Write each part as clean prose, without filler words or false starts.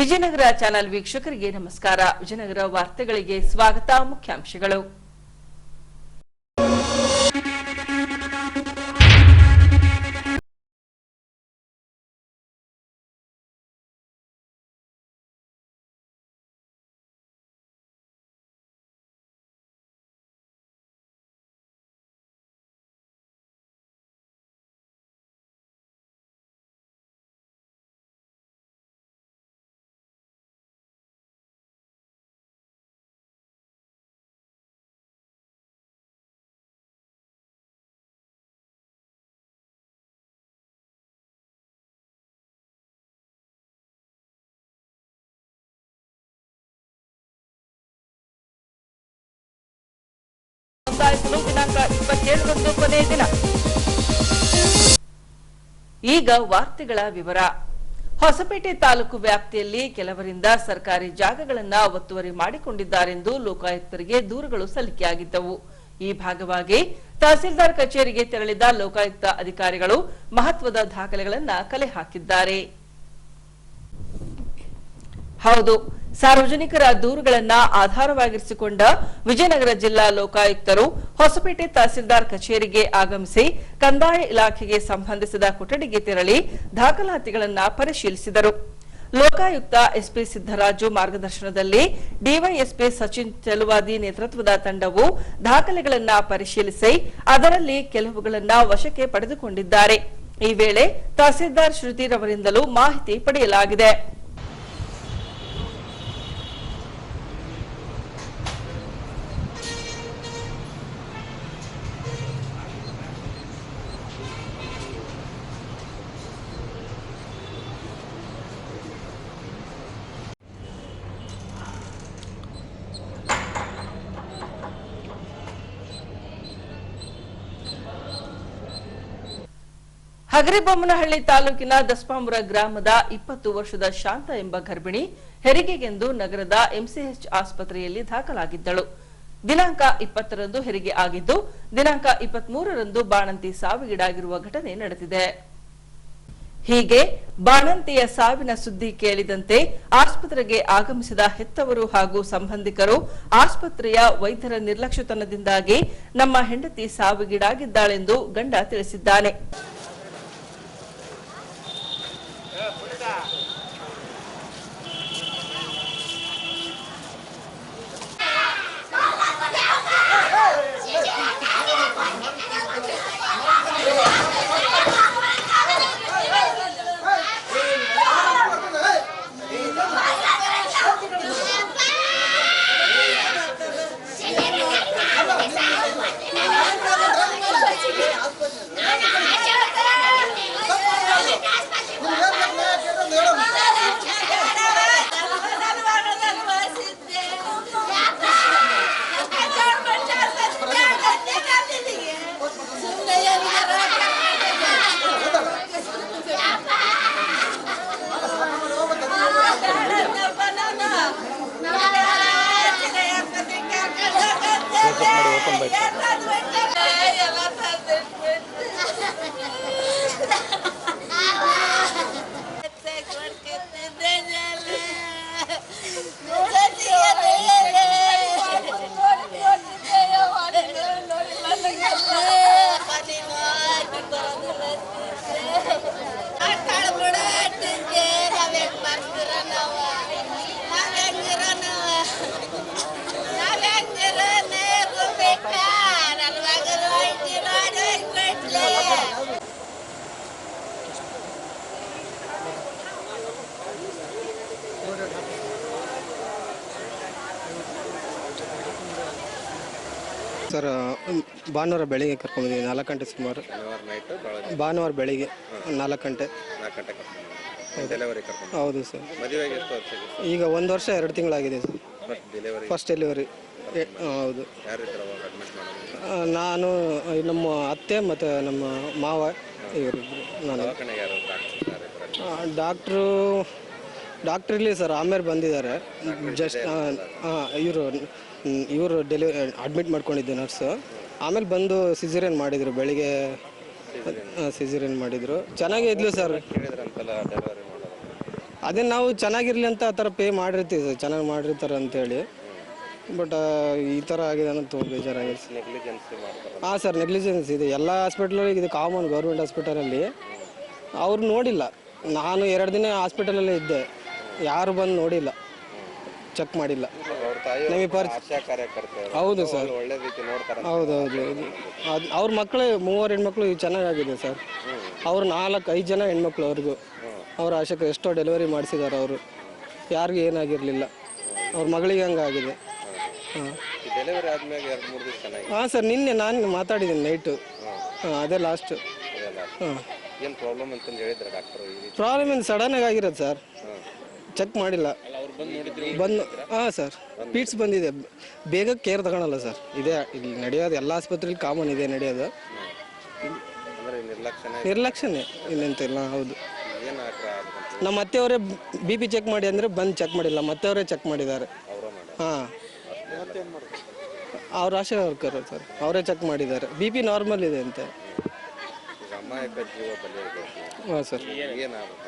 Vijayanagara channel ವೀಕ್ಷಕರಿಗೆ ನಮಸ್ಕಾರ. ವಿಜಯನಗರ ವಾರ್ತೆಗಳಿಗೆ ಸ್ವಾಗತ. ಮುಖ್ಯಾಂಶಗಳು. ದಿನಾಂಕ 27ರಂದು ಕೊನೆಯ ದಿನ. ಈಗ ವಾರ್ತೆಗಳ ವಿವರ. ಹೊಸಪೇಟೆ ತಾಲೂಕು ವ್ಯಾಪ್ತಿಯಲ್ಲಿ ಕೆಲವರಿಂದ ಸರ್ಕಾರಿ ಜಾಗಗಳನ್ನು ಒತ್ತುವರಿ ಮಾಡಿಕೊಂಡಿದ್ದಾರೆಂದು ಲೋಕಾಯುಕ್ತರಿಗೆ ದೂರುಗಳು ಸಲ್ಲಿಕೆಯಾಗಿದ್ದವು. ಈ ಭಾಗವಾಗಿ ತಹಸೀಲ್ದಾರ್ ಕಚೇರಿಗೆ ತೆರಳಿದ ಲೋಕಾಯುಕ್ತ ಅಧಿಕಾರಿಗಳು ಮಹತ್ವದ ದಾಖಲೆಗಳನ್ನು ಕಲೆ ಹಾಕಿದ್ದಾರೆ. ಹೌದು, ಸಾರ್ವಜನಿಕರ ದೂರುಗಳನ್ನ ಆಧಾರವಾಗಿರಿಸಿಕೊಂಡ ವಿಜಯನಗರ ಜಿಲ್ಲಾ ಲೋಕಾಯುಕ್ತರು ಹೊಸಪೇಟೆ ತಹಸೀಲ್ದಾರ್ ಕಚೇರಿಗೆ ಆಗಮಿಸಿ ಕಂದಾಯ ಇಲಾಖೆಗೆ ಸಂಬಂಧಿಸಿದ ಕೊಠಡಿಗೆ ತೆರಳಿ ದಾಖಲಾತಿಗಳನ್ನು ಪರಿಶೀಲಿಸಿದರು. ಲೋಕಾಯುಕ್ತ ಎಸ್ಪಿ ಸಿದ್ದರಾಜು ಮಾರ್ಗದರ್ಶನದಲ್ಲಿ ಡಿವೈಎಸ್ಪಿ ಸಚಿನ್ ಚೆಲುವಾದಿ ನೇತೃತ್ವದ ತಂಡವು ದಾಖಲೆಗಳನ್ನು ಪರಿಶೀಲಿಸಿ ಅದರಲ್ಲಿ ಕೆಲವುಗಳನ್ನ ವಶಕ್ಕೆ ಪಡೆದುಕೊಂಡಿದ್ದಾರೆ. ಈ ವೇಳೆ ತಹಸೀಲ್ದಾರ್ ಶ್ರುತಿರವರಿಂದಲೂ ಮಾಹಿತಿ ಪಡೆಯಲಾಗಿದೆ. ಹಗರಿಬೊಮ್ಮನಹಳ್ಳಿ ತಾಲೂಕಿನ ದಸ್ಪಾಮುರ ಗ್ರಾಮದ 20 ವರ್ಷದ ಶಾಂತ ಎಂಬ ಗರ್ಭಿಣಿ ಹೆರಿಗೆಗೆಂದು ನಗರದ ಎಂಸಿಎಚ್ ಆಸ್ಪತ್ರೆಯಲ್ಲಿ ದಾಖಲಾಗಿದ್ದಳು. ದಿನಾಂಕ 20ರಂದು ಹೆರಿಗೆ ಆಗಿದ್ದು, ದಿನಾಂಕ 23ರಂದು ಬಾಣಂತಿ ಸಾವಿಗೀಡಾಗಿರುವ ಘಟನೆ ನಡೆದಿದೆ. ಹೀಗೆ ಬಾಣಂತಿಯ ಸಾವಿನ ಸುದ್ದಿ ಕೇಳಿದಂತೆ ಆಸ್ಪತ್ರೆಗೆ ಆಗಮಿಸಿದ ಹೆತ್ತವರು ಹಾಗೂ ಸಂಬಂಧಿಕರು ಆಸ್ಪತ್ರೆಯ ವೈದ್ಯರ ನಿರ್ಲಕ್ಷ್ಯತನದಿಂದಾಗಿ ನಮ್ಮ ಹೆಂಡತಿ ಸಾವಿಗೀಡಾಗಿದ್ದಾಳೆಂದು ಗಂಡ ತಿಳಿಸಿದ್ದಾನೆ. ಸರ್, ಭಾನುವಾರ ಬೆಳಿಗ್ಗೆ ಕರ್ಕೊಂಡ್ಬಂದಿದ್ದೀವಿ 4 ಗಂಟೆ ಸುಮಾರು. ಭಾನುವಾರ ಬೆಳಿಗ್ಗೆ 4 ಗಂಟೆ. ಹೌದು ಸರ್. ಈಗ 1 ವರ್ಷ 2 ತಿಂಗಳಾಗಿದೆ ಸರ್. First delivery. ಹೌದು. ನಾನು, ನಮ್ಮ ಅತ್ತೆ ಮತ್ತು ನಮ್ಮ ಮಾವ ಇವರು. ನಾನು ಡಾಕ್ಟ್ರ್ ಇಲ್ಲಿ ಸರ್ ಆಮೇಲೆ ಬಂದಿದ್ದಾರೆ. ಜಸ್ಟ್ ಇವರು ಅಡ್ಮಿಟ್ ಮಾಡ್ಕೊಂಡಿದ್ದೆ ನರ್ಸು. ಆಮೇಲೆ ಬಂದು ಸಿಸೇರಿಯನ್ ಮಾಡಿದ್ರು, ಬೆಳಿಗ್ಗೆ ಸಿಸೇರಿಯನ್ ಮಾಡಿದ್ರು. ಚೆನ್ನಾಗೇ ಇದ್ಲು ಸರ್. ಅದೇ ನಾವು ಚೆನ್ನಾಗಿರ್ಲಿ ಅಂತ ಆ ಥರ ಪೇ ಮಾಡಿರ್ತೀವಿ ಸರ್, ಚೆನ್ನಾಗಿ ಮಾಡಿರ್ತಾರೆ ಅಂತೇಳಿ. ಬಟ್ ಈ ಥರ ಆಗಿದೆ ಅನ್ನೋದು ತುಂಬ ಬೇಜಾರಾಗಿದೆ. ನೆಗ್ಲಿಜೆನ್ಸಿ ಮಾಡ್ತಾರೆ. ಹಾಂ ಸರ್, ನೆಗ್ಲಿಜೆನ್ಸ್ ಇದೆ ಎಲ್ಲ ಹಾಸ್ಪಿಟ್ಲಲ್ಲಿ, ಇದು ಕಾಮನ್ ಗೌರ್ಮೆಂಟ್ ಹಾಸ್ಪಿಟಲಲ್ಲಿ. ಅವ್ರು ನೋಡಿಲ್ಲ. ನಾನು 2 ದಿನ ಹಾಸ್ಪಿಟಲಲ್ಲೇ ಇದ್ದೆ, ಯಾರು ಬಂದು ನೋಡಿಲ್ಲ, ಚೆಕ್ ಮಾಡಿಲ್ಲ. ಅವ್ರ ತಾಯಿ ನಮಗೆ ಆಶಾ ಕಾರ್ಯಕರ್ತರು ಹೌದು ಸರ್, ಒಳ್ಳೆ ರೀತಿ ನೋಡ್ತಾರೆ. ಹೌದೌದು. ಅವ್ರ ಮಕ್ಕಳೇ 3 ಹೆಣ್ಮಕ್ಳು ಚೆನ್ನಾಗಾಗಿದೆ ಸರ್. ಅವ್ರು 4-5 ಜನ ಹೆಣ್ಮಕ್ಳು ಅವ್ರಿಗೂ. ಅವ್ರ ಆಶಕ್ಕೆ ಎಷ್ಟೋ ಡೆಲಿವರಿ ಮಾಡಿಸಿದ್ದಾರೆ ಅವರು, ಯಾರಿಗೂ ಏನಾಗಿರಲಿಲ್ಲ. ಅವ್ರ ಮಗಳಿಗೆ ಹಂಗಾಗಿದೆ. ಹಾಂ ಡೆಲಿವರಿ ಆದ್ಮೇಲೆ 2-3 ದಿವಸ ಚೆನ್ನಾಗಿ. ಹಾಂ ಸರ್, ನಿನ್ನೆ ನಾನು ಮಾತಾಡಿದ್ದೀನಿ ನೈಟು. ಹಾಂ, ಅದೇ ಲಾಸ್ಟು. ಹಾಂ, ಏನು ಪ್ರಾಬ್ಲಮ್ ಅಂತಂದು ಹೇಳಿದ್ರೆ ಡಾಕ್ಟರ್? ಪ್ರಾಬ್ಲಮ್ ಏನು ಸಡನ್ನಾಗಿ ಆಗಿರೋದು ಸರ್, ಚೆಕ್ ಮಾಡಿಲ್ಲ. ಬಂದು ಹಾಂ ಸರ್, ಪೀಟ್ಸ್ ಬಂದಿದೆ. ಬೇಗ ಕೇರ್ ತಗೊಳಲ್ಲ ಸರ್. ಇದೇ ಇಲ್ಲಿ ನಡೆಯೋದು, ಎಲ್ಲ ಆಸ್ಪತ್ರೆಯಲ್ಲಿ ಕಾಮನ್ ಇದೆ ನಡೆಯೋದು. ಅಂದರೆ ನಿರ್ಲಕ್ಷ್ಯನೇ, ಇನ್ನೆಂತಿಲ್ಲ. ಹೌದು, ಏನು ನಮ್ಮ ಅತ್ತೆಯವರೇ BP ಚೆಕ್ ಮಾಡಿ ಅಂದರೆ ಬಂದು ಚೆಕ್ ಮಾಡಿಲ್ಲ, ಮತ್ತೆಯವರೇ ಚೆಕ್ ಮಾಡಿದ್ದಾರೆ. ಹಾಂ, ಅವ್ರ ಆಶಾ ವರ್ಕರ್ ಸರ್, ಅವರೇ ಚೆಕ್ ಮಾಡಿದ್ದಾರೆ. BP ನಾರ್ಮಲ್ ಇದೆ ಅಂತೆ. ಅಮಾಯಕ ಜೀವ ಬಲಿ ಇದೆ. ಹಾಂ ಸರ್, ಏನಾಗುತ್ತೆ?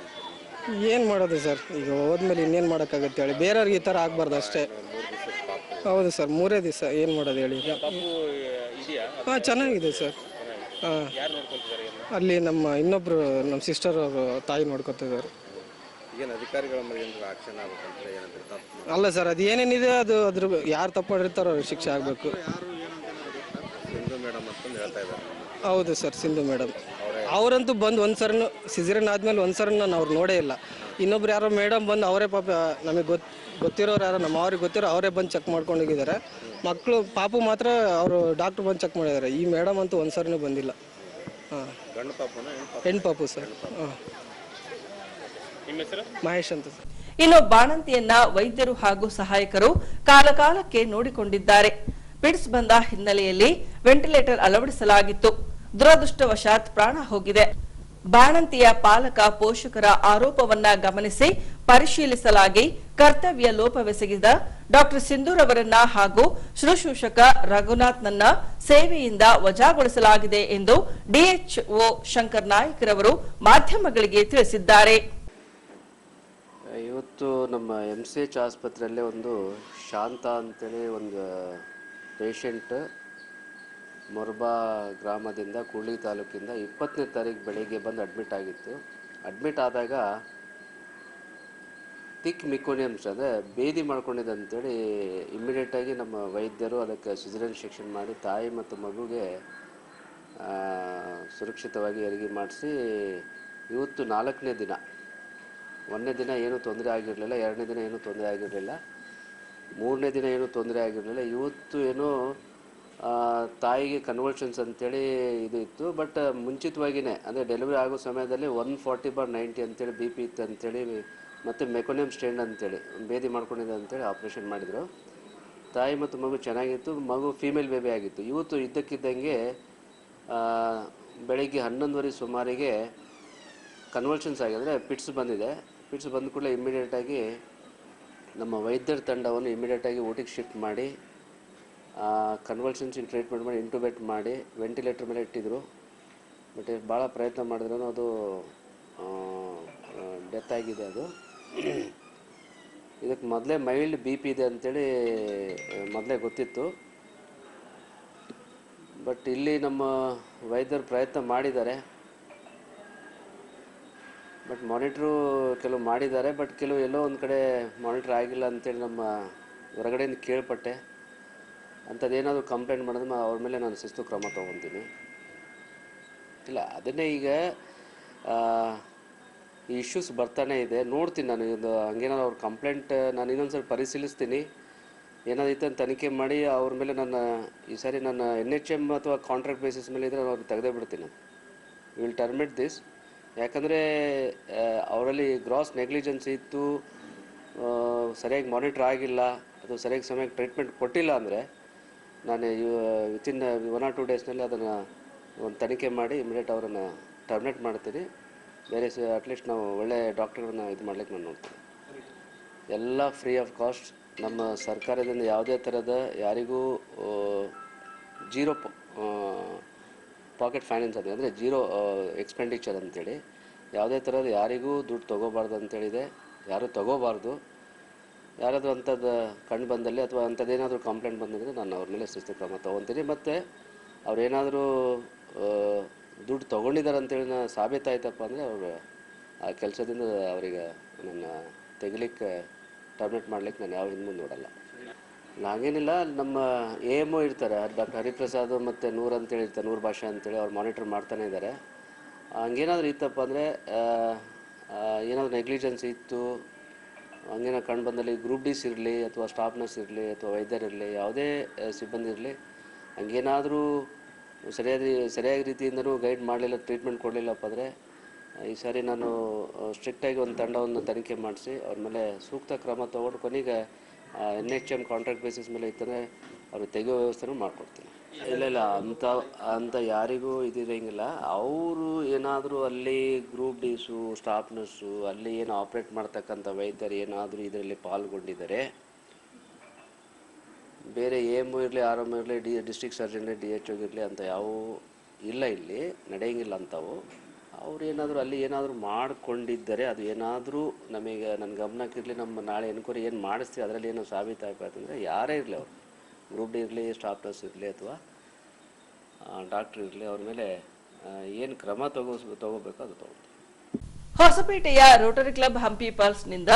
ಏನು ಮಾಡೋದು ಸರ್, ಈಗ ಹೋದ್ಮೇಲೆ ಇನ್ನೇನು ಮಾಡೋಕ್ಕಾಗತ್ತೆ ಹೇಳಿ. ಬೇರೆಯವ್ರಿಗೆ ಈ ಥರ ಆಗಬಾರ್ದು ಅಷ್ಟೇ. 3 ದಿವಸ ಪಾಪ. ಹೌದು ಸರ್, 3 ದಿವಸ ಏನು ಮಾಡೋದು ಹೇಳಿ. ಹಾಂ, ಚೆನ್ನಾಗಿದೆ ಸರ್. ಹಾಂ, ಅಲ್ಲಿ ನಮ್ಮ ಇನ್ನೊಬ್ಬರು ನಮ್ಮ ಸಿಸ್ಟರ್ ಅವರು ತಾಯಿ ನೋಡ್ಕೊತಿದ್ದಾರೆ. ಏನು ಅಧಿಕಾರಿಗಳ ಮೇಲೆ ಏನಾದರೂ ಆಕ್ಷನ್ ಆಗಬೇಕಂತ ಏನಂದ್ರೆ ತಪ್ಪು? ಅಲ್ಲ ಸರ್, ಅದು ಏನೇನಿದೆ ಅದು ಅದ್ರ ಯಾರು ತಪ್ಪು ಮಾಡಿರ್ತಾರೋ ಅವ್ರಿಗೆ ಶಿಕ್ಷೆ ಆಗಬೇಕು. ಸಿಂಧು ಮೇಡಮ್ ಅಂತಂದು ಹೇಳ್ತಾ ಇದ್ದಾರೆ. ಹೌದು ಸರ್, ಸಿಂಧು ಮೇಡಮ್ ಅವರಂತೂ ಬಂದು ಒಂದು ಸರನು ಸಿಸೇರಿಯನ್ ಆದಮೇಲೆ ಒಂದು ಸರನ್ನು ನಾನು ಅವ್ರು ನೋಡೇ ಇಲ್ಲ. ಇನ್ನೊಬ್ರು ಯಾರೋ ಮೇಡಮ್ ಬಂದು ಅವರೇ ಪಾಪ ನಮಗೆ ಗೊತ್ತಿರೋರು ಯಾರೋ ನಮ್ಮ ಅವ್ರಿಗೆ ಗೊತ್ತಿರೋ ಅವರೇ ಬಂದು ಚೆಕ್ ಮಾಡ್ಕೊಂಡು ಹೋಗಿದ್ದಾರೆ. ಮಕ್ಕಳು ಪಾಪು ಮಾತ್ರ ಅವರು ಡಾಕ್ಟ್ರು ಬಂದು ಚೆಕ್ ಮಾಡಿದ್ದಾರೆ. ಈ ಮೇಡಮ್ ಅಂತೂ ಒಂದು ಸರಿನೂ ಬಂದಿಲ್ಲ. ಹಾಂ, ಗಂಡು ಪಾಪನ ಹೆಣ್ಣು ಪಾಪು ಸರ್. ಹಾಂ, ಮಹೇಶ್ ಅಂತ ಸರ್. ಇನ್ನು ಬಾಣಂತಿಯನ್ನ ವೈದ್ಯರು ಹಾಗೂ ಸಹಾಯಕರು ಕಾಲಕಾಲಕ್ಕೆ ನೋಡಿಕೊಂಡಿದ್ದಾರೆ. ಪಿಡ್ಸ್ ಬಂದ ಹಿನ್ನೆಲೆಯಲ್ಲಿ ವೆಂಟಿಲೇಟರ್ ಅಳವಡಿಸಲಾಗಿತ್ತು. ದುರದೃಷ್ಟವಶಾತ್ ಪ್ರಾಣ ಹೋಗಿದೆ. ಬಾಣಂತಿಯ ಪಾಲಕ ಪೋಷಕರ ಆರೋಪವನ್ನ ಗಮನಿಸಿ ಪರಿಶೀಲಿಸಲಾಗಿ ಕರ್ತವ್ಯ ಲೋಪವೆಸಗಿದ ಡಾಕ್ಟರ್ ಸಿಂಧೂರವರನ್ನ ಹಾಗೂ ಶುಶ್ರೂಷಕ ರಘುನಾಥ್ನನ್ನ ಸೇವೆಯಿಂದ ವಜಾಗೊಳಿಸಲಾಗಿದೆ ಎಂದು DHO ಶಂಕರ್ ನಾಯ್ಕರವರು ಮಾಧ್ಯಮಗಳಿಗೆ ತಿಳಿಸಿದ್ದಾರೆ. ಇವತ್ತು ನಮ್ಮ MCH ಆಸ್ಪತ್ರೆಯಲ್ಲೇ ಒಂದು ಶಾಂತ ಅಂತೇಳಿ ಒಂದು ಪೇಷಂಟ್ ಮೊರ್ಬಾ ಗ್ರಾಮದಿಂದ ಕೂಡ್ಲಿ ತಾಲೂಕಿಂದ 20ನೇ ತಾರೀಕು ಬೆಳಿಗ್ಗೆ ಬಂದು ಅಡ್ಮಿಟ್ ಆಗಿತ್ತು. ಅಡ್ಮಿಟ್ ಆದಾಗ ಥಿಕ್ ಮಿಕೋನಿಯಮ್ಸ್ ಅಂದರೆ ಬೇದಿ ಮಾಡ್ಕೊಂಡಿದೆ ಅಂತೇಳಿ ಇಮ್ಮಿಡಿಯೇಟಾಗಿ ನಮ್ಮ ವೈದ್ಯರು ಅದಕ್ಕೆ ಸಿಸೇರಿಯನ್ ಸೆಕ್ಷನ್ ಮಾಡಿ ತಾಯಿ ಮತ್ತು ಮಗುಗೆ ಸುರಕ್ಷಿತವಾಗಿ ಹೆರಿಗೆ ಮಾಡಿಸಿ ಇವತ್ತು 4ನೇ ದಿನ. 1ನೇ ದಿನ ಏನೂ ತೊಂದರೆ ಆಗಿರಲಿಲ್ಲ, 2ನೇ ದಿನ ಏನೂ ತೊಂದರೆ ಆಗಿರಲಿಲ್ಲ, 3ನೇ ದಿನ ಏನೂ ತೊಂದರೆ ಆಗಿರಲಿಲ್ಲ. ಇವತ್ತು ಏನೋ ತಾಯಿಗೆ ಕನ್ವಲ್ಷನ್ಸ್ ಅಂತೇಳಿ ಇದು ಇತ್ತು. ಬಟ್ ಮುಂಚಿತವಾಗಿಯೇ ಅಂದರೆ ಡೆಲಿವರಿ ಆಗೋ ಸಮಯದಲ್ಲಿ 140/90 ಅಂತೇಳಿ BP ಇತ್ತು ಅಂತೇಳಿ, ಮತ್ತು ಮೆಕೋನಿಯಮ್ ಸ್ಟೆಂಟ್ ಅಂತೇಳಿ ಬೇದಿ ಮಾಡ್ಕೊಂಡಿದೆ ಅಂತೇಳಿ ಆಪ್ರೇಷನ್ ಮಾಡಿದರು. ತಾಯಿ ಮತ್ತು ಮಗು ಚೆನ್ನಾಗಿತ್ತು. ಮಗು ಫೀಮೇಲ್ ಬೇಬಿ ಆಗಿತ್ತು. ಇವತ್ತು ಇದ್ದಕ್ಕಿದ್ದಂಗೆ ಬೆಳಿಗ್ಗೆ 11:30 ಸುಮಾರಿಗೆ ಕನ್ವಲ್ಷನ್ಸ್ ಆಗಿದ್ರೆ ಪಿಟ್ಸ್ ಬಂದಿದೆ. ಪಿಟ್ಸ್ ಬಂದ ಕೂಡಲೇ ಇಮ್ಮಿಡಿಯೇಟಾಗಿ ನಮ್ಮ ವೈದ್ಯರ ತಂಡವನ್ನು ಇಮ್ಮಿಡಿಯೇಟಾಗಿ ಊಟಿಗೆ ಶಿಫ್ಟ್ ಮಾಡಿ ಕನ್ವಲ್ಷನ್ಸಿಗೆ ಟ್ರೀಟ್ಮೆಂಟ್ ಮಾಡಿ ಇಂಟುಬೇಟ್ ಮಾಡಿ ವೆಂಟಿಲೇಟರ್ ಮೇಲೆ ಇಟ್ಟಿದ್ರು. ಬಟ್ ಭಾಳ ಪ್ರಯತ್ನ ಮಾಡಿದ್ರೂ ಅದು ಡೆತ್ ಆಗಿದೆ. ಅದು ಇದಕ್ಕೆ ಮೊದಲೇ ಮೈಲ್ಡ್ BP ಇದೆ ಅಂಥೇಳಿ ಮೊದಲೇ ಗೊತ್ತಿತ್ತು. ಬಟ್ ಇಲ್ಲಿ ನಮ್ಮ ವೈದ್ಯರು ಪ್ರಯತ್ನ ಮಾಡಿದ್ದಾರೆ. ಬಟ್ ಮಾನಿಟ್ರು ಕೆಲವು ಮಾಡಿದ್ದಾರೆ. ಬಟ್ ಕೆಲವು ಎಲ್ಲೋ ಒಂದು ಕಡೆ ಮಾನಿಟ್ರ್ ಆಗಿಲ್ಲ ಅಂತೇಳಿ ನಮ್ಮ ಹೊರಗಡೆಯಿಂದ ಕೇಳ್ಪಟ್ಟೆ. ಅಂಥದ್ದೇನಾದರೂ ಕಂಪ್ಲೇಂಟ್ ಮಾಡಿದ್ರೆ ಅವ್ರ ಮೇಲೆ ನಾನು ಶಿಸ್ತು ಕ್ರಮ ತೊಗೊತೀನಿ. ಇಲ್ಲ, ಅದನ್ನೇ ಈಗ ಈ ಇಶ್ಯೂಸ್ ಬರ್ತಾನೆ ಇದೆ. ನೋಡ್ತೀನಿ ನಾನು ಇದು ಹಂಗೇನಾದ್ರು ಅವ್ರ ಕಂಪ್ಲೇಂಟ್ ನಾನು ಇನ್ನೊಂದು ಸಲ ಪರಿಶೀಲಿಸ್ತೀನಿ. ಏನಾದಿತ್ತು ಅಂತ ತನಿಖೆ ಮಾಡಿ ಅವ್ರ ಮೇಲೆ ನನ್ನ ಈ ಸಾರಿ ನನ್ನ NHM ಅಥವಾ ಕಾಂಟ್ರಾಕ್ಟ್ ಬೇಸಿಸ್ ಮೇಲೆ ಇದ್ದರೆ ನಾನು ಅವ್ರಿಗೆ ತೆಗೆದೇ ಬಿಡ್ತೀನಿ. Will terminate this. ಯಾಕಂದರೆ ಅವರಲ್ಲಿ ಗ್ರಾಸ್ ನೆಗ್ಲಿಜೆನ್ಸ್ ಇತ್ತು, ಸರಿಯಾಗಿ ಮಾನಿಟ್ರ್ ಆಗಿಲ್ಲ, ಅದು ಸರಿಯಾಗಿ ಸಮಯಕ್ಕೆ ಟ್ರೀಟ್ಮೆಂಟ್ ಕೊಟ್ಟಿಲ್ಲ ಅಂದರೆ ನಾನು ವಿತಿನ್ 1 or 2 ಡೇಸ್ನಲ್ಲಿ ಅದನ್ನು ಒಂದು ತನಿಖೆ ಮಾಡಿ ಇಮಿಡಿಯೇಟ್ ಅವರನ್ನು ಟರ್ಮಿನೇಟ್ ಮಾಡ್ತೀನಿ. ಬೇರೆ ಅಟ್ಲೀಸ್ಟ್ ನಾವು ಒಳ್ಳೆ ಡಾಕ್ಟರ್ಗಳನ್ನ ಇದು ಮಾಡ್ಲಿಕ್ಕೆ ನಾನು ನೋಡ್ತೀನಿ. ಎಲ್ಲ ಫ್ರೀ ಆಫ್ ಕಾಸ್ಟ್. ನಮ್ಮ ಸರ್ಕಾರದಿಂದ ಯಾವುದೇ ಥರದ ಯಾರಿಗೂ ಜೀರೋ ಪಾಕೆಟ್ ಫೈನಾನ್ಸ್ ಅಂತ ಅಂದರೆ ಜೀರೋ ಎಕ್ಸ್ಪೆಂಡಿಚರ್ ಅಂತೇಳಿ ಯಾವುದೇ ಥರದ ಯಾರಿಗೂ ದುಡ್ಡು ತೊಗೋಬಾರ್ದು ಅಂತೇಳಿದೆ. ಯಾರೂ ತಗೋಬಾರ್ದು. ಯಾರಾದರೂ ಅಂಥದ್ದು ಕಂಡು ಬಂದಲ್ಲಿ ಅಥವಾ ಅಂಥದ್ದೇನಾದರೂ ಕಂಪ್ಲೇಂಟ್ ಬಂದರೆ ನಾನು ಅವ್ರ ಮೇಲೆ ಶಿಸ್ತು ಕ್ರಮ ತೊಗೊತೀನಿ. ಮತ್ತು ಅವ್ರೇನಾದರೂ ದುಡ್ಡು ತೊಗೊಂಡಿದ್ದಾರೆ ಅಂತೇಳಿ ಸಾಬೀತಾಯ್ತಪ್ಪ ಅಂದರೆ ಅವರು ಆ ಕೆಲಸದಿಂದ ಅವರಿಗೆ ನನ್ನ ತೆಗಿಲಿಕ್ಕೆ ಟರ್ಮಿನೇಟ್ ಮಾಡಲಿಕ್ಕೆ ನಾನು ಯಾವ ಹಿಂದೆ ನೋಡಲ್ಲ. ಹಾಗೇನಿಲ್ಲ, ನಮ್ಮ AMO ಇರ್ತಾರೆ, ಡಾಕ್ಟರ್ ಹರಿಪ್ರಸಾದ್ ಮತ್ತು ನೂರ್ ಅಂತೇಳಿ ಇರ್ತಾರೆ, ನೂರ್ ಭಾಷೆ ಅಂತೇಳಿ ಅವ್ರು ಮಾನಿಟರ್ ಮಾಡ್ತಾನೆ ಇದ್ದಾರೆ. ಹಂಗೇನಾದರೂ ಇತ್ತಪ್ಪ ಅಂದರೆ ಏನಾದರೂ ನೆಗ್ಲಿಜೆನ್ಸ್ ಇತ್ತು, ಹಂಗೇನೋ ಕಂಡು ಬಂದಲ್ಲಿ ಗ್ರೂಪ್ ಡಿಸ್ ಇರಲಿ ಅಥವಾ ಸ್ಟಾಫ್ ನರ್ಸ್ ಇರಲಿ ಅಥವಾ ವೈದ್ಯರಿರಲಿ ಯಾವುದೇ ಸಿಬ್ಬಂದಿ ಇರಲಿ ಹಂಗೇನಾದರೂ ಸರಿಯಾದ ರೀತಿಯಿಂದನೂ ಗೈಡ್ ಮಾಡಲಿಲ್ಲ, ಟ್ರೀಟ್ಮೆಂಟ್ ಕೊಡಲಿಲ್ಲಪ್ಪ ಅಂದರೆ ಈ ಸಾರಿ ನಾನು ಸ್ಟ್ರಿಕ್ಟಾಗಿ ಒಂದು ತಂಡವನ್ನು ತನಿಖೆ ಮಾಡಿಸಿ ಅವ್ರ ಮೇಲೆ ಸೂಕ್ತ ಕ್ರಮ ತೊಗೊಂಡು ಕೊನೆಗೆ NHM ಕಾಂಟ್ರಾಕ್ಟ್ ಬೇಸಿಸ್ ಮೇಲೆ ಇತ್ತಂದರೆ ಅವ್ರಿಗೆ ತೆಗೆಯೋ ವ್ಯವಸ್ಥೆನೂ ಮಾಡಿಕೊಡ್ತೀನಿ. ಇಲ್ಲ ಅಂತ ಯಾರಿಗೂ ಇದಿರಂಗಿಲ್ಲ. ಅವರು ಏನಾದರೂ ಅಲ್ಲಿ ಗ್ರೂಪ್ ಡಿಸು ಸ್ಟಾಫ್ ನರ್ಸು ಅಲ್ಲಿ ಏನು ಆಪ್ರೇಟ್ ಮಾಡ್ತಕ್ಕಂಥ ವೈದ್ಯರು ಏನಾದರೂ ಇದರಲ್ಲಿ ಪಾಲ್ಗೊಂಡಿದ್ದಾರೆ, ಬೇರೆ AMO ಇರಲಿ RMO ಇರಲಿ ಡಿಸ್ಟ್ರಿಕ್ಟ್ ಸರ್ಜನ್ DHO ಇರಲಿ ಅಂತ ಯಾವ ಇಲ್ಲ, ಇಲ್ಲಿ ನಡೆಯಂಗಿಲ್ಲ ಅಂಥವು. ಅವ್ರು ಏನಾದರೂ ಅಲ್ಲಿ ಏನಾದರೂ ಮಾಡಿಕೊಂಡಿದ್ದರೆ ಅದು ಏನಾದರೂ ನನ್ನ ಗಮನಕ್ಕಿರಲಿ, ನಮ್ಮ ನಾಳೆ ಎನ್ಕ್ವೈರಿ ಏನು ಮಾಡಿಸ್ತೀವಿ ಅದರಲ್ಲಿ ಏನೋ ಸಾಬೀತಾಗಬೇಕಂದ್ರೆ ಯಾರೇ ಇರಲಿ, ಅವರು ಗ್ರೂಪ್ ಡಿ ಇರಲಿ ಸ್ಟಾಫ್ ನರ್ಸ್ ಇರಲಿ ಅಥವಾ ಡಾಕ್ಟ್ರ್ ಇರಲಿ, ಅವ್ರ ಮೇಲೆ ಏನು ಕ್ರಮ ತಗೋಬೇಕು ಅದು ತಗೊಳ್ತೀವಿ. ಹೊಸಪೇಟೆಯ ರೋಟರಿ ಕ್ಲಬ್ ಹಂಪಿ ಪಲ್ಸ್ನಿಂದ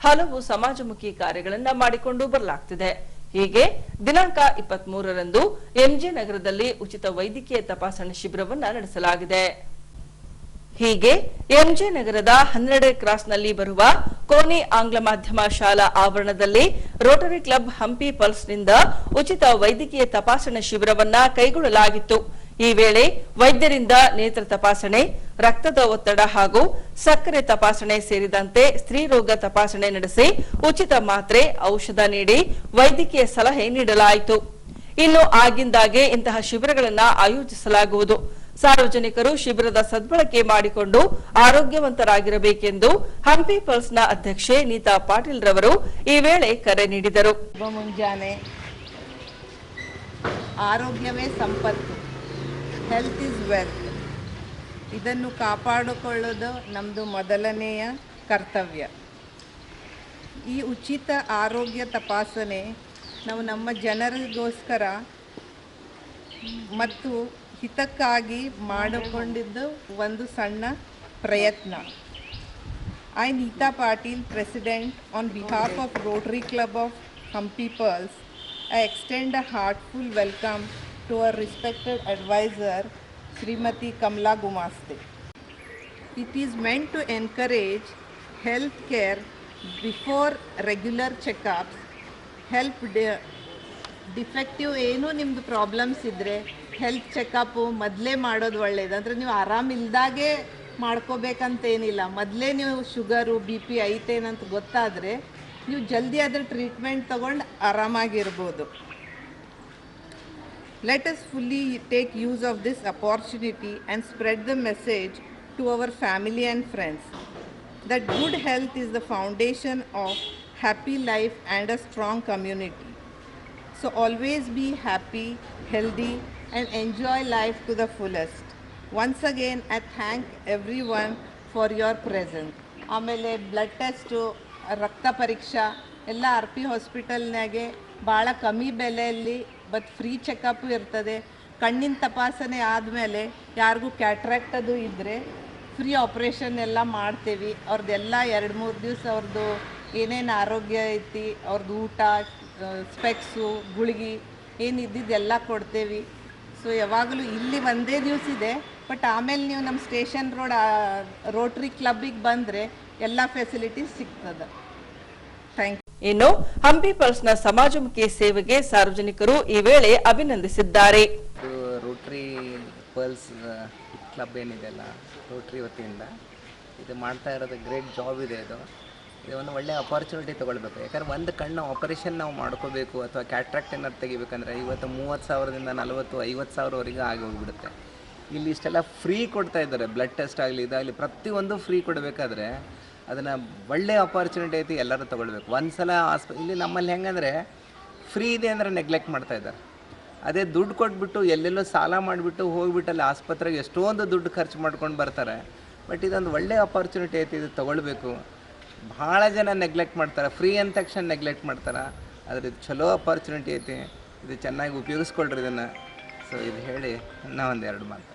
ಹಲವು ಸಮಾಜಮುಖಿ ಕಾರ್ಯಗಳನ್ನು ಮಾಡಿಕೊಂಡು ಬರಲಾಗ್ತಿದೆ. ಹೀಗೆ ದಿನಾಂಕ 23ರಂದು MJ ನಗರದಲ್ಲಿ ಉಚಿತ ವೈದ್ಯಕೀಯ ತಪಾಸಣೆ ಶಿಬಿರವನ್ನು ನಡೆಸಲಾಗಿದೆ. ಹೀಗೆ MJ ನಗರದ 12 ಕ್ರಾಸ್ನಲ್ಲಿ ಬರುವ ಕೋನಿ ಆಂಗ್ಲ ಮಾಧ್ಯಮ ಶಾಲಾ ಆವರಣದಲ್ಲಿ ರೋಟರಿ ಕ್ಲಬ್ ಹಂಪಿ ಪಲ್ಸ್ನಿಂದ ಉಚಿತ ವೈದ್ಯಕೀಯ ತಪಾಸಣೆ ಶಿಬಿರವನ್ನ ಕೈಗೊಳ್ಳಲಾಗಿತ್ತು. ಈ ವೇಳೆ ವೈದ್ಯರಿಂದ ನೇತ್ರ ತಪಾಸಣೆ, ರಕ್ತದ ಒತ್ತಡ ಹಾಗೂ ಸಕ್ಕರೆ ತಪಾಸಣೆ ಸೇರಿದಂತೆ ಸ್ತ್ರೀ ರೋಗ ತಪಾಸಣೆ ನಡೆಸಿ ಉಚಿತ ಮಾತ್ರೆ, ಔಷಧ ನೀಡಿ ವೈದ್ಯಕೀಯ ಸಲಹೆ ನೀಡಲಾಯಿತು. ಇನ್ನು ಆಗಿಂದಾಗೆ ಇಂತಹ ಶಿಬಿರಗಳನ್ನು ಆಯೋಜಿಸಲಾಗುವುದು. ಸಾರ್ವಜನಿಕರು ಶಿಬಿರದ ಸದ್ಬಳಕೆ ಮಾಡಿಕೊಂಡು ಆರೋಗ್ಯವಂತರಾಗಿರಬೇಕೆಂದು ಹಂಪಿ ಪಲ್ಸ್ನ ಅಧ್ಯಕ್ಷೆ ನೀತಾ ಪಾಟೀಲ್ ರವರು ಈ ವೇಳೆ ಕರೆ ನೀಡಿದರು. ಮುಂಜಾನೆ ಆರೋಗ್ಯವೇ ಸಂಪತ್ತು, ಹೆಲ್ತ್ ಇಸ್ ವೆಲ್ತ್. ಇದನ್ನು ಕಾಪಾಡಿಕೊಳ್ಳೋದು ನಮ್ಮದು ಮೊದಲನೆಯ ಕರ್ತವ್ಯ. ಈ ಉಚಿತ ಆರೋಗ್ಯ ತಪಾಸಣೆ ನಾವು ನಮ್ಮ ಜನರಿಗೋಸ್ಕರ ಮತ್ತು ಹಿತಕ್ಕಾಗಿ ಮಾಡಿಕೊಂಡಿದ್ದು ಒಂದು ಸಣ್ಣ ಪ್ರಯತ್ನ. I, Neeta Patil, President, on behalf of Rotary Club of Hampi Pulse, I extend a heartful welcome to our respected advisor, Srimati Kamla Gumaste. It is meant to encourage health care before regular checkups, help defective ಏನೂ ನಿಮ್ಮದು problems ಇದ್ದರೆ health checkup ಮೊದಲೇ ಮಾಡೋದು ಒಳ್ಳೆಯದು. ಅಂದರೆ ನೀವು ಆರಾಮಿಲ್ದಾಗೆ ಮಾಡ್ಕೋಬೇಕಂತೇನಿಲ್ಲ, ಮೊದಲೇ ನೀವು ಶುಗರು BP ಐತೇನಂತ ಗೊತ್ತಾದರೆ ನೀವು ಜಲ್ದಿ ಅದರ ಟ್ರೀಟ್ಮೆಂಟ್ ತೊಗೊಂಡು ಆರಾಮಾಗಿರ್ಬೋದು. Let us fully take use of this opportunity and spread the message to our family and friends that good health is the foundation of happy life and a strong community. So always be happy, healthy and enjoy life to the fullest. Once again, I thank everyone for your presence. ಆಮೇಲೆ blood test, ರಕ್ತ ಪರೀಕ್ಷಾ ಎಲ್ಲ RP ಹಾಸ್ಪಿಟಲ್ನಾಗೆ ಭಾಳ ಕಮ್ಮಿ ಬೆಲೆಯಲ್ಲಿ ಮತ್ತು free checkup ಇರ್ತದೆ. ಕಣ್ಣಿನ ತಪಾಸಣೆ ಆದಮೇಲೆ ಯಾರಿಗೂ ಕ್ಯಾಟ್ರಾಕ್ಟ್ ಅದು ಇದ್ದರೆ ಫ್ರೀ ಆಪ್ರೇಷನ್ ಎಲ್ಲ ಮಾಡ್ತೇವೆ. ಅವ್ರದ್ದೆಲ್ಲ 2-3 ದಿವಸ ಅವ್ರದ್ದು ಏನೇನು ಆರೋಗ್ಯ ಐತಿ, ಅವ್ರದ್ದು ಊಟ, ಸ್ಪೆಕ್ಸು, ಗುಳಿಗೆ ಏನಿದ್ದಿದ್ದೆಲ್ಲ ಕೊಡ್ತೇವೆ. ಸೊ ಯಾವಾಗಲೂ ಇಲ್ಲಿ ಒಂದೇ ದಿವಸ ಇದೆ, ಬಟ್ ಆಮೇಲೆ ನೀವು ನಮ್ಮ ಸ್ಟೇಷನ್ ರೋಡ್ ರೋಟ್ರಿ ಕ್ಲಬ್ಬಿಗೆ ಬಂದರೆ ಎಲ್ಲ ಫೆಸಿಲಿಟೀಸ್ ಸಿಗ್ತದೆ. Thank you. ಇನ್ನು ಹಂಪಿ ಪಲ್ಸ್ನ ಸಮಾಜಮುಖಿ ಸೇವೆಗೆ ಸಾರ್ವಜನಿಕರು ಈ ವೇಳೆ ಅಭಿನಂದಿಸಿದ್ದಾರೆ. ರೋಟ್ರಿ ಪಲ್ಸ್ ಕ್ಲಬ್ ಏನಿದೆಯಲ್ಲ, ರೋಟ್ರಿ ವತಿಯಿಂದ ಇದು ಮಾಡ್ತಾ ಇರೋದು ಗ್ರೇಟ್ ಜಾಬ್ ಇದೆ. ಇದು ಒಂದು ಒಳ್ಳೆಯ ಅಪಾರ್ಚುನಿಟಿ ತೊಗೊಳ್ಬೇಕು. ಯಾಕಂದ್ರೆ ಒಂದು ಕಣ್ಣು ಆಪರೇಷನ್ ನಾವು ಮಾಡ್ಕೋಬೇಕು ಅಥವಾ ಕ್ಯಾಟ್ರಾಕ್ಟ್ ಏನಾದ್ರು ತೆಗಿಬೇಕಂದ್ರೆ ಇವತ್ತು 30,000ದಿಂದ 40,000-50,000ವರೆಗೆ ಆಗಿ ಹೋಗಿಬಿಡುತ್ತೆ. ಇಲ್ಲಿ ಇಷ್ಟೆಲ್ಲ ಫ್ರೀ ಕೊಡ್ತಾ ಇದ್ದಾರೆ. ಬ್ಲಡ್ ಟೆಸ್ಟ್ ಆಗಲಿ ಇದಾಗಲಿ ಪ್ರತಿಯೊಂದು ಫ್ರೀ ಕೊಡಬೇಕಾದ್ರೆ ಅದನ್ನು ಒಳ್ಳೆಯ ಅಪಾರ್ಚುನಿಟಿ ಐತಿ, ಎಲ್ಲರೂ ತೊಗೊಳ್ಬೇಕು. ಒಂದು ಸಲ ಇಲ್ಲಿ ನಮ್ಮಲ್ಲಿ ಹೆಂಗಂದರೆ ಫ್ರೀ ಇದೆ ಅಂದರೆ ನೆಗ್ಲೆಕ್ಟ್ ಮಾಡ್ತಾಯಿದ್ದಾರೆ. ಅದೇ ದುಡ್ಡು ಕೊಟ್ಬಿಟ್ಟು ಎಲ್ಲೆಲ್ಲೋ ಸಾಲ ಮಾಡಿಬಿಟ್ಟು ಹೋಗ್ಬಿಟ್ಟು ಅಲ್ಲಿ ಆಸ್ಪತ್ರೆಗೆ ಎಷ್ಟೊಂದು ದುಡ್ಡು ಖರ್ಚು ಮಾಡ್ಕೊಂಡು ಬರ್ತಾರೆ. ಬಟ್ ಇದೊಂದು ಒಳ್ಳೆಯ ಅಪಾರ್ಚುನಿಟಿ ಐತಿ, ಇದು ತೊಗೊಳ್ಬೇಕು. ಭಾಳ ಜನ ನೆಗ್ಲೆಕ್ಟ್ ಮಾಡ್ತಾರೆ, ಫ್ರೀ ಅಂದ ತಕ್ಷಣ ನೆಗ್ಲೆಕ್ಟ್ ಮಾಡ್ತಾರೆ. ಆದರೆ ಇದು ಚಲೋ ಅಪಾರ್ಚುನಿಟಿ ಐತಿ, ಇದು ಚೆನ್ನಾಗಿ ಉಪಯೋಗಿಸ್ಕೊಳ್ರಿ ಇದನ್ನು. ಸೊ ಇದು ಹೇಳಿ ಇನ್ನೂ ಒಂದೆರಡು ಮಾತು.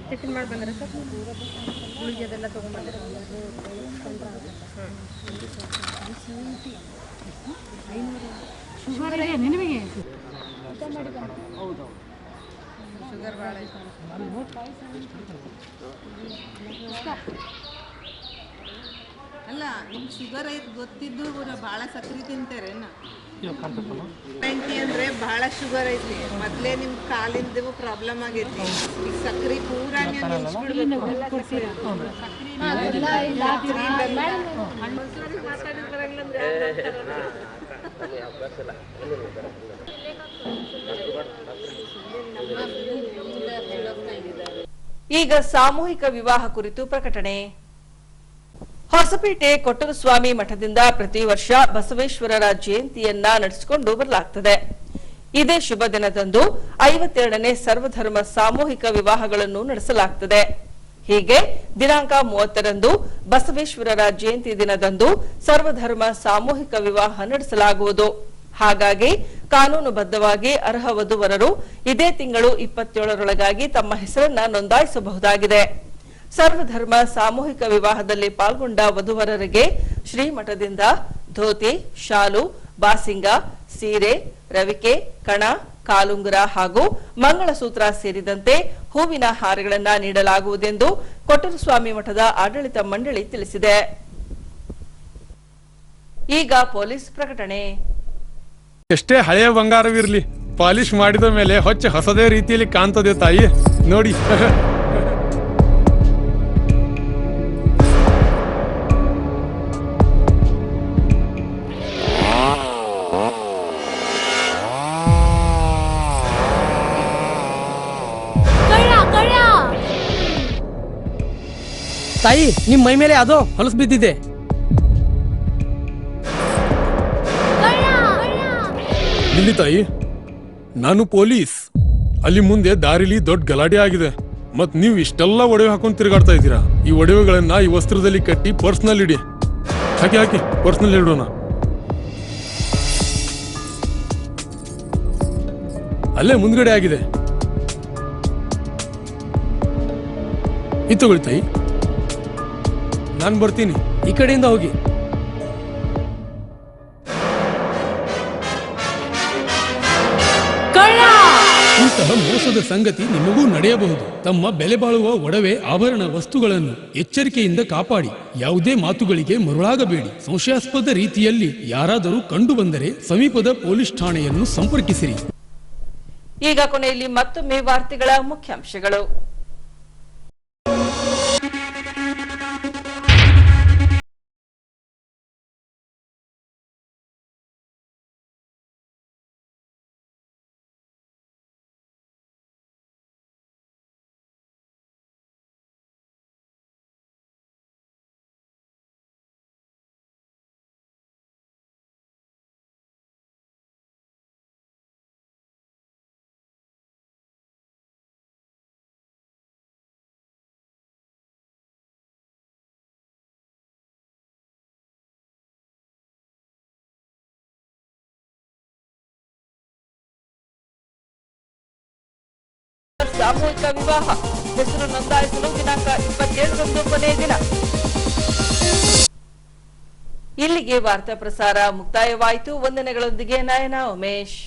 ಟಿಫಿನ್ ಮಾಡಿ ಬಂದ್ರೆ ಸರ್ ಗುಳಿಗೆ ಅದೆಲ್ಲ ತೊಗೊಂಡ್ಬಂದ್ರೆ ಶುಗರ್ ಇದೆ ನಿಮಗೆ? ಹೌದು, ಶುಗರ್ ಭಾಳ ಅಲ್ಲ, ನಿಮ್ಗೆ ಶುಗರ್ ಐತೆ ಗೊತ್ತಿದ್ದು ಭಾಳ ಸಕ್ಕರೆ ತಿಂತಾರೇನ? 90 ಅಂದರೆ ಭಾಳ ಶುಗರ್ ಐತಿ. ಮೊದಲೇ ನಿಮ್ಮ ಕಾಲಿಂದ ಪ್ರಾಬ್ಲಮ್ ಆಗೈತಿ. ಈಗ ಸಕ್ಕರೆ ಪೂರ ನೀವು ನಿಲ್ಲಿಸ್ಬಿಡ್ಬೇಕು. ಈಗ ಸಾಮೂಹಿಕ ವಿವಾಹ ಕುರಿತು ಪ್ರಕಟಣೆ. ಹೊಸಪೇಟೆ ಕೊಟ್ಟೂರುಸ್ವಾಮಿ ಮಠದಿಂದ ಪ್ರತಿ ವರ್ಷ ಬಸವೇಶ್ವರರ ಜಯಂತಿಯನ್ನ ನಡೆಸಿಕೊಂಡು ಬರಲಾಗುತ್ತದೆ. ಇದೇ ಶುಭ ದಿನದಂದು 52ನೇ ಸರ್ವಧರ್ಮ ಸಾಮೂಹಿಕ ವಿವಾಹಗಳನ್ನು ನಡೆಸಲಾಗುತ್ತದೆ. ಹೀಗೆ ದಿನಾಂಕ 30ರಂದು ಬಸವೇಶ್ವರರ ಜಯಂತಿ ದಿನದಂದು ಸರ್ವಧರ್ಮ ಸಾಮೂಹಿಕ ವಿವಾಹ ನಡೆಸಲಾಗುವುದು. ಹಾಗಾಗಿ ಕಾನೂನುಬದ್ಧವಾಗಿ ಅರ್ಹ ವಧುವರರು ಇದೇ ತಿಂಗಳು 27ರೊಳಗಾಗಿ ತಮ್ಮ ಹೆಸರನ್ನ ನೋಂದಾಯಿಸಬಹುದಾಗಿದೆ. ಸರ್ವಧರ್ಮ ಸಾಮೂಹಿಕ ವಿವಾಹದಲ್ಲಿ ಪಾಲ್ಗೊಂಡ ವಧುವರರಿಗೆ ಶ್ರೀಮಠದಿಂದ ಧೋತಿ, ಶಾಲು, ಬಾಸಿಂಗ, ಸೀರೆ, ರವಿಕೆ, ಕಣ, ಕಾಲುಂಗುರ ಹಾಗೂ ಮಂಗಳಸೂತ್ರ ಸೇರಿದಂತೆ ಹೂವಿನ ಹಾರಗಳನ್ನು ನೀಡಲಾಗುವುದೆಂದು ಕೊಟ್ಟೂರುಸ್ವಾಮಿ ಮಠದ ಆಡಳಿತ ಮಂಡಳಿ ತಿಳಿಸಿದೆ. ಈಗ ಪೊಲೀಸ್ ಪ್ರಕಟಣೆ. ಎಷ್ಟೇ ಹಳೆಯ ಬಂಗಾರವಿರ್ಲಿ, ಪಾಲಿಶ್ ಮಾಡಿದ ಮೇಲೆ ಹೊಸದೇ ರೀತಿಯಲ್ಲಿ ಕಾಣ್ತದೆ ತಾಯಿ, ನೋಡಿ. ತಾಯಿ, ನಿಮ್ ಮೈ ಮೇಲೆ ಅದೋ ಹೊಲಸು ಬಿದ್ದಿದೆ. ಇಲ್ಲಿ ತಾಯಿ, ನಾನು ಪೊಲೀಸ್. ಅಲ್ಲಿ ಮುಂದೆ ದಾರಿಲಿ ದೊಡ್ಡ ಗಲಾಟೆ ಆಗಿದೆ. ಮತ್ ನೀವು ಇಷ್ಟೆಲ್ಲ ಒಡವೆ ಹಾಕೊಂಡು ತಿರುಗಾಡ್ತಾ ಇದ್ದೀರಾ. ಈ ಒಡವೆಗಳನ್ನ ಈ ವಸ್ತ್ರದಲ್ಲಿ ಕಟ್ಟಿ ಪರ್ಸ್ನಲ್ಲಿ ಇಡಿ. ಹಾಕಿ ಪರ್ಸ್ನಲ್ಲಿ ಇಡೋಣ. ಅಲ್ಲೇ ಮುಂದ್ಗಡೆ ಆಗಿದೆ. ಇದು ತಗೊಳ್ಳಿ ತಾಯಿ, ನಾನು ಬರ್ತೀನಿ. ಈ ಕಡೆಯಿಂದ ಹೋಗಿ. ಇಂತಹ ಮೋಸದ ಸಂಗತಿ ನಿಮಗೂ ನಡೆಯಬಹುದು. ತಮ್ಮ ಬೆಲೆ ಬಾಳುವ ಒಡವೆ ಆಭರಣ ವಸ್ತುಗಳನ್ನು ಎಚ್ಚರಿಕೆಯಿಂದ ಕಾಪಾಡಿ. ಯಾವುದೇ ಮಾತುಗಳಿಗೆ ಮರುಳಾಗಬೇಡಿ. ಸಂಶಯಾಸ್ಪದ ರೀತಿಯಲ್ಲಿ ಯಾರಾದರೂ ಕಂಡು ಬಂದರೆ ಸಮೀಪದ ಪೊಲೀಸ್ ಠಾಣೆಯನ್ನು ಸಂಪರ್ಕಿಸಿರಿ. ಈಗ ಕೊನೆಯಲ್ಲಿ ಮತ್ತೊಮ್ಮೆ ವಾರ್ತೆಗಳ ಮುಖ್ಯಾಂಶಗಳು. ಸಾಮೂಹಿಕ ವಿವಾಹ ಹೆಸರು ನೋಂದಾಯಿಸಲು ದಿನಾಂಕ 27ರಂದು ಕೊನೆಯ ದಿನ. ಇಲ್ಲಿಗೆ ವಾರ್ತಾ ಪ್ರಸಾರ ಮುಕ್ತಾಯವಾಯಿತು. ವಂದನೆಗಳೊಂದಿಗೆ ನಯನ ಉಮೇಶ್.